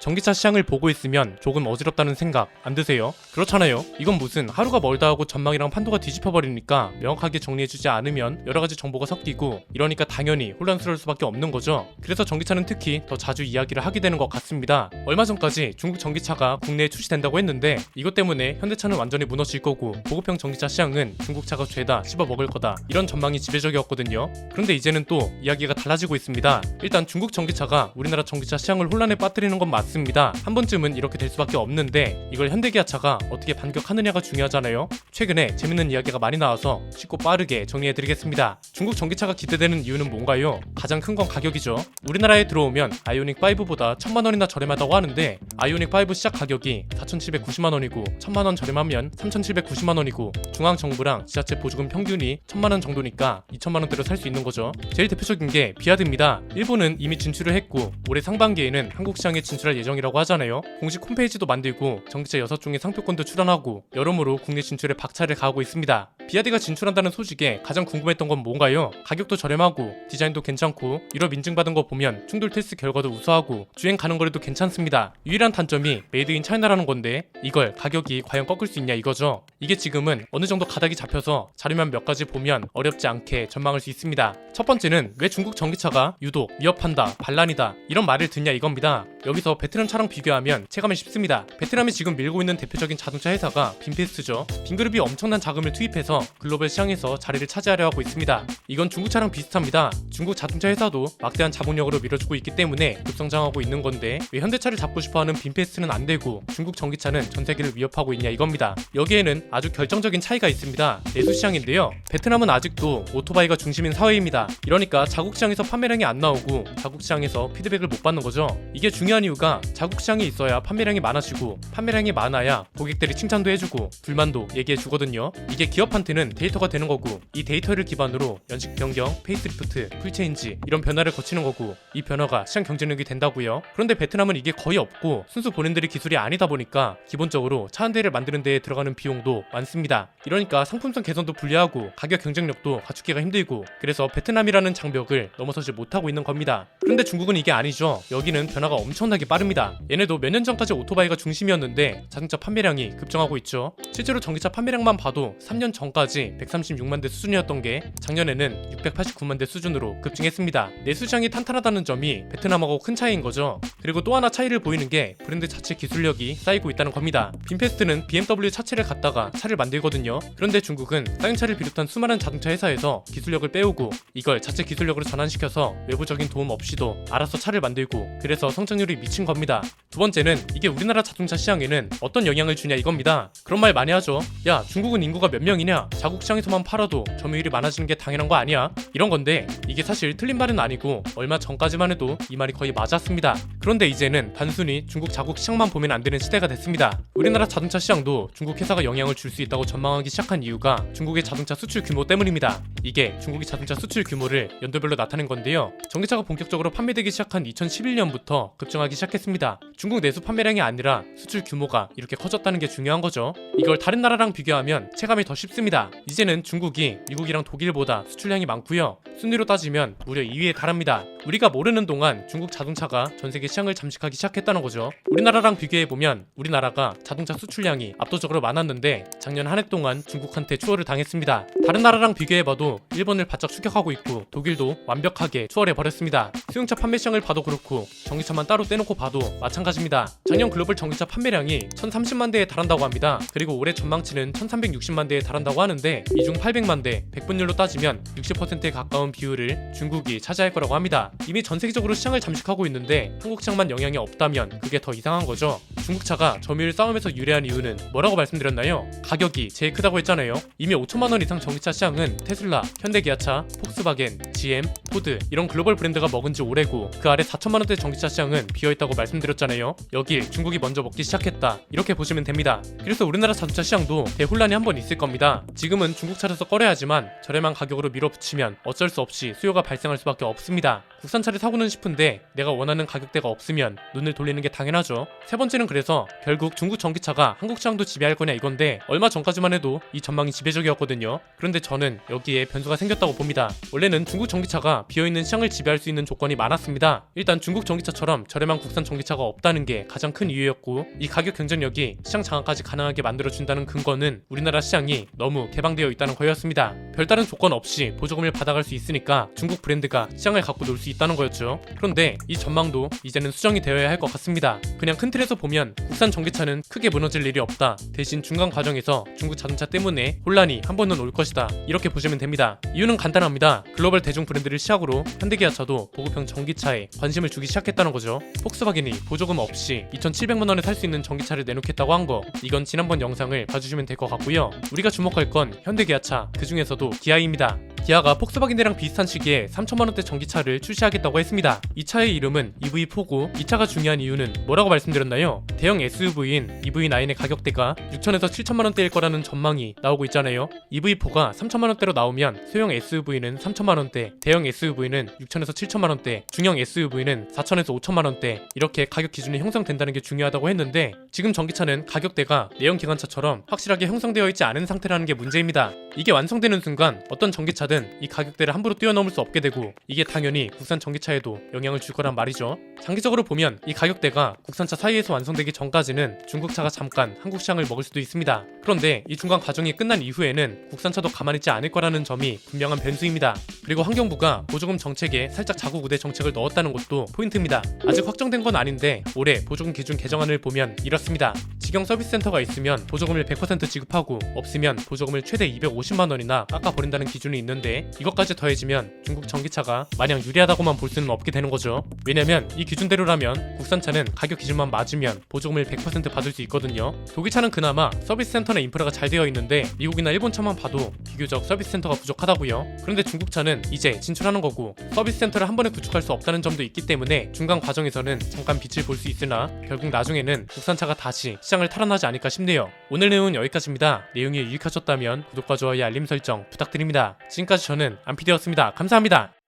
전기차 시장을 보고 있으면 조금 어지럽다는 생각 안 드세요? 그렇잖아요. 이건 무슨 하루가 멀다 하고 전망이랑 판도가 뒤집혀버리니까 명확하게 정리해주지 않으면 여러가지 정보가 섞이고 이러니까 당연히 혼란스러울 수밖에 없는 거죠. 그래서 전기차는 특히 더 자주 이야기를 하게 되는 것 같습니다. 얼마 전까지 중국 전기차가 국내에 출시된다고 했는데 이것 때문에 현대차는 완전히 무너질 거고 보급형 전기차 시장은 중국차가 죄다 씹어먹을 거다, 이런 전망이 지배적이었거든요. 그런데 이제는 또 이야기가 달라지고 있습니다. 일단 중국 전기차가 우리나라 전기차 시장을 혼란에 빠뜨리는 건 맞습니다. 한 번쯤은 이렇게 될 수밖에 없는데 이걸 현대기아차가 어떻게 반격하느냐가 중요하잖아요. 최근에 재밌는 이야기가 많이 나와서 쉽고 빠르게 정리해드리겠습니다. 중국 전기차가 기대되는 이유는 뭔가요? 가장 큰 건 가격이죠. 우리나라에 들어오면 아이오닉5보다 1000만원이나 저렴하다고 하는데 아이오닉5 시작 가격이 4790만원이고 1000만원 저렴하면 3790만원이고 중앙정부랑 지자체 보조금 평균이 1000만원 정도니까 2000만원대로 살 수 있는 거죠. 제일 대표적인 게 비아드입니다. 일본은 이미 진출을 했고 올해 상반기에는 한국 시장에 진출할 예정이라고 하잖아요. 공식 홈페이지도 만들고 전기차 6종의 상표권도 출원하고 여러모로 국내 진출에 박차를 가하고 있습니다. 비아드가 진출한다는 소식에 가장 궁금했던 건 뭔가요? 가격도 저렴하고 디자인도 괜찮고 유럽 인증받은 거 보면 충돌 테스트 결과도 우수하고 주행 가는 거리도 괜찮습니다. 유일한 단점이 메이드 인 차이나라는 건데 이걸 가격이 과연 꺾을 수 있냐 이거죠. 이게 지금은 어느 정도 가닥이 잡혀서 자료만 몇 가지 보면 어렵지 않게 전망할 수 있습니다. 첫 번째는 왜 중국 전기차가 유독 위협한다, 반란이다 이런 말을 듣냐 이겁니다. 여기서 베트남 차랑 비교하면 체감이 쉽습니다. 베트남이 지금 밀고 있는 대표적인 자동차 회사가 빈페스트죠. 빈그룹이 엄청난 자금을 투입해서 글로벌 시장에서 자리를 차지하려 하고 있습니다. 이건 중국 차랑 비슷합니다. 중국 자동차 회사도 막대한 자본력으로 밀어주고 있기 때문에 급성장하고 있는 건데 왜 현대차를 잡고 싶어하는 빈페스트는 안 되고 중국 전기차는 전 세계를 위협하고 있냐 이겁니다. 여기에는 아주 결정적인 차이가 있습니다. 내수 시장인데요. 베트남은 아직도 오토바이가 중심인 사회입니다. 이러니까 자국 시장에서 판매량이 안 나오고 자국 시장에서 피드백을 못 받는 거죠. 이게 중요한 이유가 자국 시장이 있어야 판매량이 많아지고 판매량이 많아야 고객들이 칭찬도 해주고 불만도 얘기해주거든요. 이게 기업한테는 데이터가 되는 거고 이 데이터를 기반으로 연식 변경, 페이스리프트, 풀체인지 이런 변화를 거치는 거고 이 변화가 시장 경쟁력이 된다고요. 그런데 베트남은 이게 거의 없고 순수 본인들의 기술이 아니다 보니까 기본적으로 차 한 대를 만드는 데에 들어가는 비용도 많습니다. 이러니까 상품성 개선도 불리하고 가격 경쟁력도 갖추기가 힘들고 그래서 베트남이라는 장벽을 넘어서지 못하고 있는 겁니다. 그런데 중국은 이게 아니죠. 여기는 변화가 엄청나게 빠릅니다. 얘네도 몇 년 전까지 오토바이가 중심이었는데 자동차 판매량이 급증하고 있죠. 실제로 전기차 판매량만 봐도 3년 전까지 136만 대 수준이었던 게 작년에는 689만 대 수준으로 급증했습니다. 내수시장이 탄탄하다는 점이 베트남하고 큰 차이인 거죠. 그리고 또 하나 차이를 보이는 게 브랜드 자체 기술력이 쌓이고 있다는 겁니다. 빈페스트는 BMW 차체를 갖다가 차를 만들거든요. 그런데 중국은 쌍용차를 비롯한 수많은 자동차 회사에서 기술력을 빼오고 이걸 자체 기술력으로 전환시켜서 외부적인 도움 없이도 알아서 차를 만들고 그래서 성장률이 미친 겁니다. 두 번째는 이게 우리나라 자동차 시장에는 어떤 영향을 주냐 이겁니다. 그런 말 많이 하죠. 야, 중국은 인구가 몇 명이냐? 자국 시장에서만 팔아도 점유율이 많아지는 게 당연한 거 아니야? 이런 건데 이게 사실 틀린 말은 아니고 얼마 전까지만 해도 이 말이 거의 맞았습니다. 그런데 이제는 단순히 중국 자국 시장만 보면 안 되는 시대가 됐습니다. 우리나라 자동차 시장도 중국 회사가 영향을 줄 수 있다고 전망하기 시작한 이유가 중국의 자동차 수출 규모 때문입니다. 이게 중국의 자동차 수출 규모를 연도별로 나타낸 건데요. 전기차가 본격적으로 판매되기 시작한 2011년부터 급증하기 시작했습니다. 중국 내수 판매량이 아니라 수출 규모가 이렇게 커졌다는 게 중요한 거죠. 이걸 다른 나라랑 비교하면 체감이 더 쉽습니다. 이제는 중국이 미국이랑 독일보다 수출량이 많고요. 순위로 따지면 무려 2위에 달합니다. 우리가 모르는 동안 중국 자동차가 전 세계 시장을 잠식하기 시작했다는 거죠. 우리나라랑 비교해보면 우리나라가 자동차 수출량이 압도적으로 많았는데 작년 한 해 동안 중국한테 추월을 당했습니다. 다른 나라랑 비교해봐도 일본을 바짝 추격하고 있고 독일도 완벽하게 추월해버렸습니다. 수용차 판매 시장을 봐도 그렇고 전기차만 따로 떼놓고 봐도 마찬가지입니다. 작년 글로벌 전기차 판매량이 1030만 대에 달한다고 합니다. 그리고 올해 전망치는 1360만 대에 달한다고 하는데 이 중 800만 대, 100분율로 따지면 60%에 가까운 비율을 중국이 차지할 거라고 합니다. 이미 전 세계적으로 시장을 잠식하고 있는데 한국 시장만 영향이 없다면 그게 더 이상한 거죠. 중국차가 점유율 싸움에서 유리한 이유는 뭐라고 말씀드렸나요? 가격이 제일 크다고 했잖아요. 이미 5천만 원 이상 전기차 시장은 테슬라, 현대기아차, 폭스바겐, GM, 포드 이런 글로벌 브랜드가 먹은 지 오래고 그 아래 4천만 원대 전기차 시장은 비어있다고 말씀드렸잖아요. 여길 중국이 먼저 먹기 시작했다, 이렇게 보시면 됩니다. 그래서 우리나라 자동차 시장도 대혼란이 한번 있을 겁니다. 지금은 중국 차라서 꺼려야지만 저렴한 가격으로 밀어붙이면 어쩔 수 없이 수요가 발생할 수밖에 없습니다. 국산차를 사고는 싶은데 내가 원하는 가격대가 없으면 눈을 돌리는 게 당연하죠. 세 번째는 그래서 결국 중국 전기차가 한국 시장도 지배할 거냐 이건데, 얼마 전까지만 해도 이 전망이 지배적이었거든요. 그런데 저는 여기에 변수가 생겼다고 봅니다. 원래는 중국 전기차가 비어있는 시장을 지배할 수 있는 조건이 많았습니다. 일단 중국 전기차처럼 저렴한 국산 전기차가 없다는 게 가장 큰 이유였고, 이 가격 경쟁력이 시장 장악까지 가능하게 만들어준다는 근거는 우리나라 시장이 너무 개방되어 있다는 거였습니다. 별다른 조건 없이 보조금을 받아갈 수 있으니까 중국 브랜드가 시장을 갖고 놀 수 있다는 거였죠. 그런데 이 전망도 이제는 수정이 되어야 할 것 같습니다. 그냥 큰 틀에서 보면 국산 전기차는 크게 무너질 일이 없다. 대신 중간 과정에서 중국 자동차 때문에 혼란이 한 번은 올 것이다. 이렇게 보시면 됩니다. 이유는 간단합니다. 글로벌 대중 브랜드를 시작으로 현대기아차도 보급형 전기차에 관심을 주기 시작했다는 거죠. 폭스바겐이 보조금 없이 2,700만 원에 살 수 있는 전기차를 내놓겠다고 한 거, 이건 지난번 영상을 봐주시면 될 것 같고요. 우리가 주목할 건 현대기아차, 그 중에서도 기아입니다. 기아가 폭스바겐이랑 비슷한 시기에 3천만 원대 전기차를 출시하겠다고 했습니다. 이 차의 이름은 EV4고, 이 차가 중요한 이유는 뭐라고 말씀드렸나요? 대형 SUV인 EV9의 가격대가 6천에서 7천만 원대일 거라는 전망이 나오고 있잖아요. EV4가 3천만 원대로 나오면 소형 SUV는 3천만 원대, 대형 SUV는 6천에서 7천만 원대, 중형 SUV는 4천에서 5천만 원대, 이렇게 가격 기준이 형성된다는 게 중요하다고 했는데, 지금 전기차는 가격대가 내연 기관차처럼 확실하게 형성되어 있지 않은 상태라는 게 문제입니다. 이게 완성되는 순간 어떤 전기차든 이 가격대를 함부로 뛰어넘을 수 없게 되고, 이게 당연히 국산 전기차에도 영향을 줄 거란 말이죠. 장기적으로 보면 이 가격대가 국산차 사이에서 완성되기 전까지는 중국차가 잠깐 한국 시장을 먹을 수도 있습니다. 그런데 이 중간 과정이 끝난 이후에는 국산차도 가만히 있지 않을 거라는 점이 분명한 변수입니다. 그리고 환경부가 보조금 정책에 살짝 자국 우대 정책을 넣었다는 것도 포인트입니다. 아직 확정된 건 아닌데 올해 보조금 기준 개정안을 보면 이렇습니다. 직영 서비스 센터가 있으면 보조금을 100% 지급하고, 없으면 보조금을 최대 250만 원이나 깎아버린다는 기준이 있는데, 이것까지 더해지면 중국 전기차가 마냥 유리하다고만 볼 수는 없게 되는 거죠. 왜냐면 이 기준대로라면 국산차는 가격 기준만 맞으면 보조금을 100% 받을 수 있거든요. 독일차는 그나마 서비스 센터나 인프라가 잘 되어 있는데, 미국이나 일본차만 봐도 비교적 서비스 센터가 부족하다고요. 그런데 중국차는 이제 진출하는 거고, 서비스 센터를 한 번에 구축할 수 없다는 점도 있기 때문에 중간 과정에서는 잠깐 빛을 볼 수 있으나 결국 나중에는 국산차가 다시 시장을 탈환하지 않을까 싶네요. 오늘 내용은 여기까지입니다. 내용이 유익하셨다면 구독과 좋아요, 알림 설정 부탁드립니다. 지금까지 저는 안피디였습니다. 감사합니다.